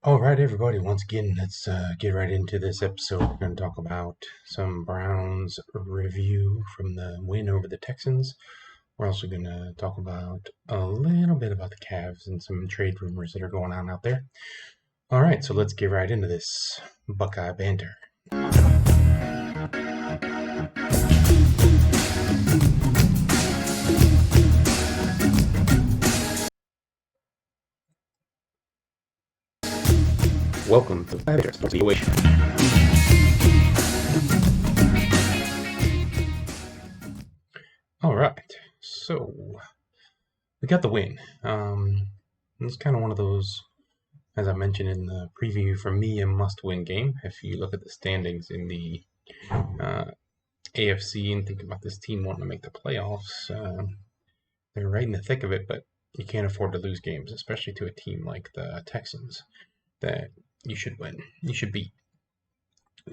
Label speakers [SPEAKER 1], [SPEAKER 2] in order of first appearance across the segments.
[SPEAKER 1] All right, everybody. Once again, let's get right into this episode. We're going to talk about some Browns review from the win over the Texans. We're also going to talk about a little bit about the Cavs and some trade rumors that are going on out there. All right, so let's get right into this Buckeye banter. Welcome to the banter. All right, so we got the win. It's kind of one of those, as I mentioned in the preview, for me, a must-win game. If you look at the standings in the AFC and think about this team wanting to make the playoffs, they're right in the thick of it, but you can't afford to lose games, especially to a team like the Texans that you should win, you should beat,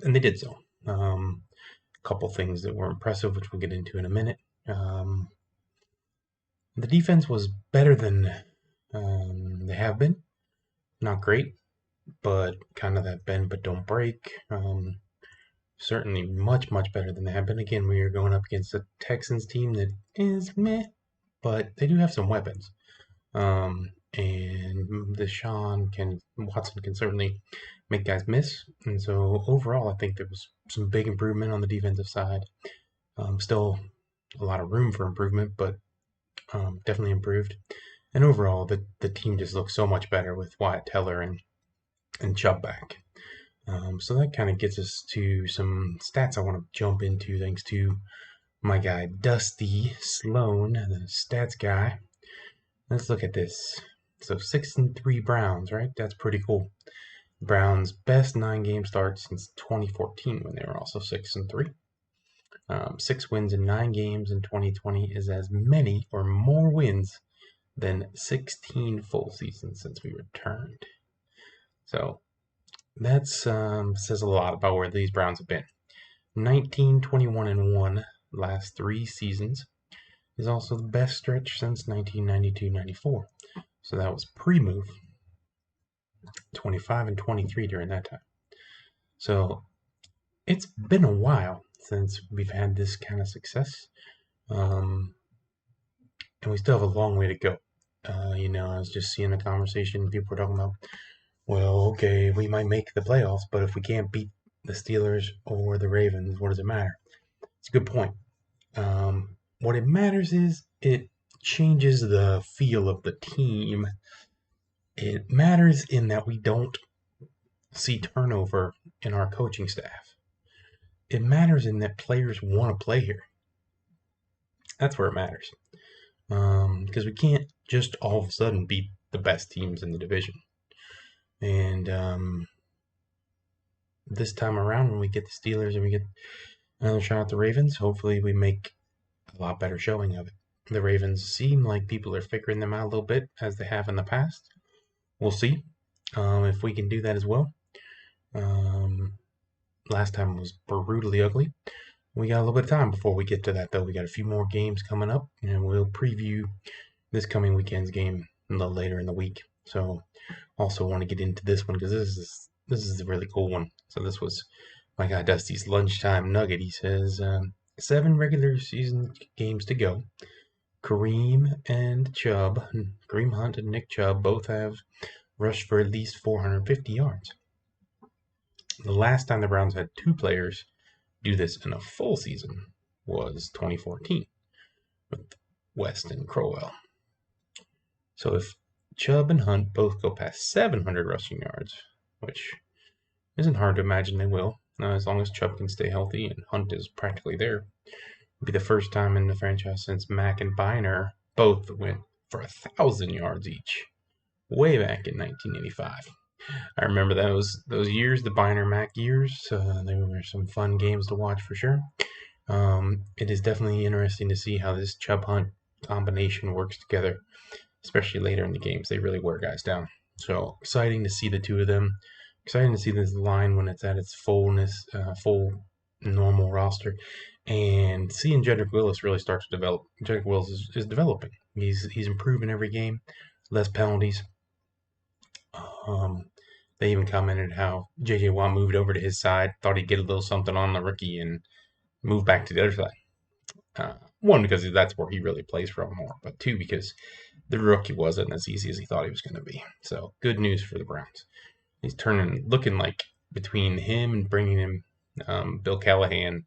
[SPEAKER 1] and they did so. A couple things that were impressive, which we'll get into in a minute. The defense was better than they have been. Not great, but kind of that bend but don't break. Certainly much, much better than they have been. Again, we are going up against a Texans team that is meh, but they do have some weapons. And Watson can certainly make guys miss. And so overall, I think there was some big improvement on the defensive side. Still a lot of room for improvement, but definitely improved. And overall, the team just looks so much better with Wyatt Teller and Chubb back. So that kind of gets us to some stats I want to jump into thanks to my guy Dusty Sloan, the stats guy. Let's look at this. So 6-3 Browns, right? That's pretty cool. Browns' best 9-game start since 2014 when they were also 6-3. 6 wins in 9 games in 2020 is as many or more wins than 16 full seasons since we returned. So that says a lot about where these Browns have been. 19, 21, and 1 last 3 seasons is also the best stretch since 1992-94. So that was pre-move. 25 and 23 during that time. So it's been a while since we've had this kind of success. And we still have a long way to go. I was just seeing a conversation, people were talking about, well, okay, we might make the playoffs, but if we can't beat the Steelers or the Ravens, what does it matter? It's a good point. What it matters is it changes the feel of the team. It matters in that we don't see turnover in our coaching staff. It matters in that players want to play here. That's where it matters. Because we can't just all of a sudden beat the best teams in the division. And this time around, when we get the Steelers and we get another shot at the Ravens, hopefully we make a lot better showing of it. The Ravens seem like people are figuring them out a little bit, as they have in the past. We'll see if we can do that as well. Last time was brutally ugly. We got a little bit of time before we get to that, though. We got a few more games coming up, and we'll preview this coming weekend's game a little later in the week. So, also want to get into this one because this is a really cool one. So this was my guy Dusty's Lunchtime Nugget. He says 7 regular season games to go. Kareem Hunt and Nick Chubb both have rushed for at least 450 yards. The last time the Browns had 2 players do this in a full season was 2014 with West and Crowell. So if Chubb and Hunt both go past 700 rushing yards, which isn't hard to imagine they will, as long as Chubb can stay healthy and Hunt is practically there, it'll be the first time in the franchise since Mack and Biner both went for 1,000 yards each, way back in 1985. I remember those years, the Biner Mack years. They were some fun games to watch for sure. It is definitely interesting to see how this Chubb Hunt combination works together, especially later in the games. They really wear guys down. So exciting to see the two of them. Exciting to see this line when it's at its fullness, full normal roster, and seeing Jedrick Willis really start to develop. Jedrick Willis is developing. He's improving every game. Less penalties. They even commented how J.J. Watt moved over to his side, thought he'd get a little something on the rookie, and move back to the other side. One, because that's where he really plays from more, but two, because the rookie wasn't as easy as he thought he was going to be. So good news for the Browns. He's looking like between him and bringing him Bill Callahan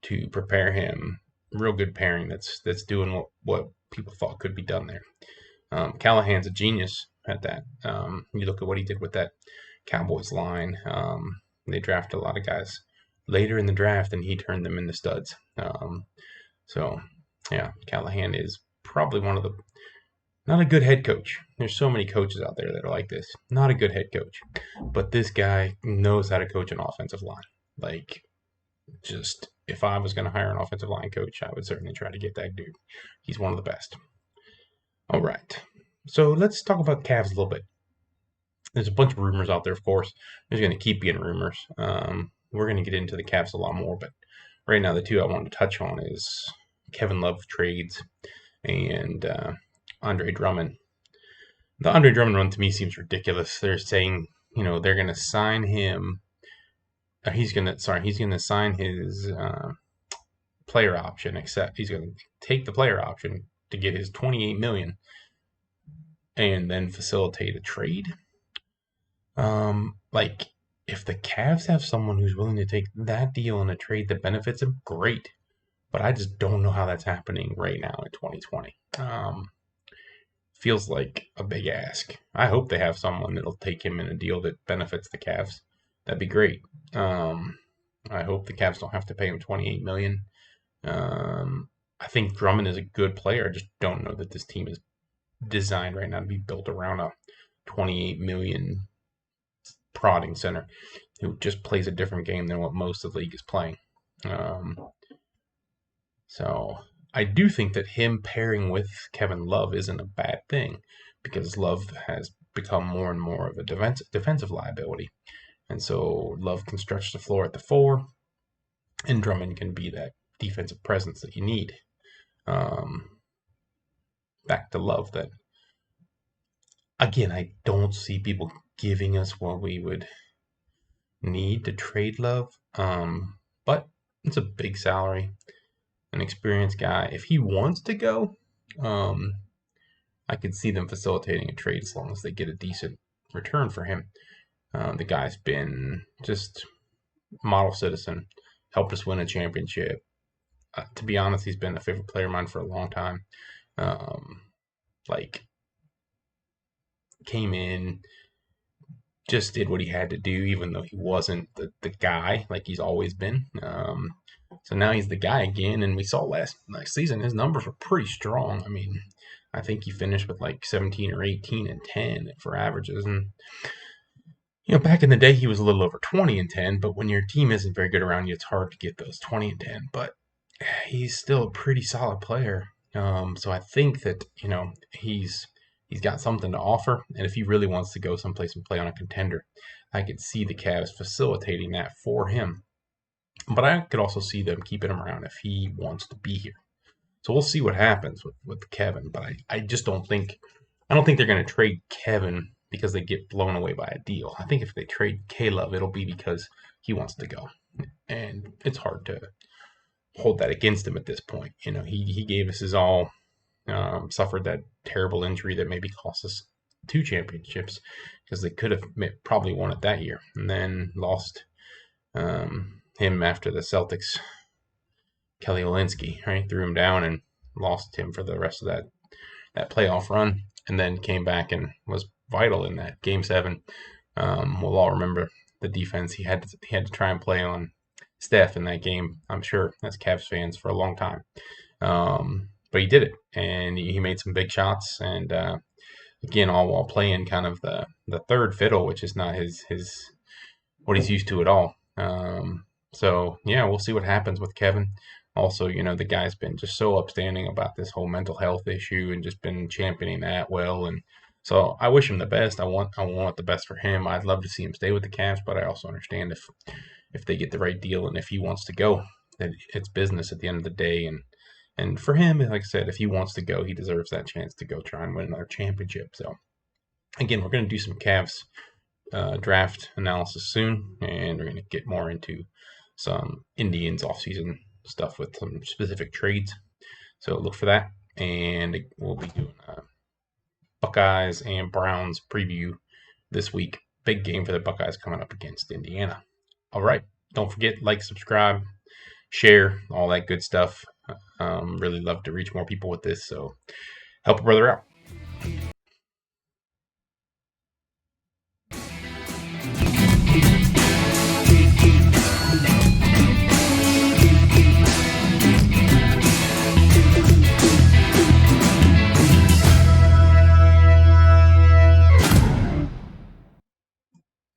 [SPEAKER 1] to prepare him, real good pairing. That's doing what people thought could be done there. Callahan's a genius at that. You look at what he did with that Cowboys line. They drafted a lot of guys later in the draft, and he turned them into studs. So, yeah, Callahan is probably one of the not a good head coach. There's so many coaches out there that are like this. Not a good head coach, but this guy knows how to coach an offensive line. Like, just if I was going to hire an offensive line coach, I would certainly try to get that dude. He's one of the best. All right, so let's talk about Cavs a little bit. There's a bunch of rumors out there, of course. There's going to keep being rumors. We're going to get into the Cavs a lot more, but right now the two I wanted to touch on is Kevin Love trades and Andre Drummond. The Andre Drummond one to me seems ridiculous. They're saying, they're going to sign him. He's going to sign his player option, except he's going to take the player option to get his $28 million and then facilitate a trade. Like, if the Cavs have someone who's willing to take that deal in a trade that benefits him, great. But I just don't know how that's happening right now in 2020. Feels like a big ask. I hope they have someone that'll take him in a deal that benefits the Cavs. That'd be great. I hope the Cavs don't have to pay him $28 million. I think Drummond is a good player. I just don't know that this team is designed right now to be built around a $28 million prodding center who just plays a different game than what most of the league is playing. So I do think that him pairing with Kevin Love isn't a bad thing because Love has become more and more of a defensive liability. And so Love can stretch the floor at the 4, and Drummond can be that defensive presence that you need. Back to Love, that again, I don't see people giving us what we would need to trade Love. But it's a big salary, an experienced guy. If he wants to go, I could see them facilitating a trade as long as they get a decent return for him. The guy's been just model citizen, helped us win a championship. To be honest, he's been a favorite player of mine for a long time. Came in, just did what he had to do, even though he wasn't the guy like he's always been. So now he's the guy again, and we saw last season his numbers were pretty strong. I mean, I think he finished with like 17 or 18 and 10 for averages, and back in the day he was a little over 20 and 10. But when your team isn't very good around you, it's hard to get those 20 and 10. But he's still a pretty solid player. So I think that he's got something to offer, and if he really wants to go someplace and play on a contender, I could see the Cavs facilitating that for him. But I could also see them keeping him around if he wants to be here. So we'll see what happens with Kevin. But I just don't think they're going to trade Kevin because they get blown away by a deal. I think if they trade Caleb, it'll be because he wants to go, and it's hard to hold that against him at this point. He gave us his all. Suffered that terrible injury that maybe cost us 2 championships because they could have probably won it that year, and then lost him after the Celtics. Kelly Olynyk, right, threw him down and lost him for the rest of that playoff run, and then came back and was vital in that Game 7. We'll all remember the defense he had to try and play on Steph in that game, I'm sure, as Cavs fans for a long time. But he did it, and he made some big shots, and again, all while playing kind of the third fiddle, which is not his what he's used to at all. So yeah, we'll see what happens with Kevin. Also, the guy's been just so upstanding about this whole mental health issue and just been championing that well. And so I wish him the best. I want the best for him. I'd love to see him stay with the Cavs, but I also understand if they get the right deal and if he wants to go, that it's business at the end of the day. And for him, like I said, if he wants to go, he deserves that chance to go try and win another championship. So again, we're going to do some Cavs draft analysis soon, and we're going to get more into some Indians offseason stuff with some specific trades. So look for that, and we'll be doing Buckeyes and Browns preview this week. Big game for the Buckeyes coming up against Indiana. All right, don't forget, like, subscribe, share, all that good stuff. Really love to reach more people with this, so help a brother out.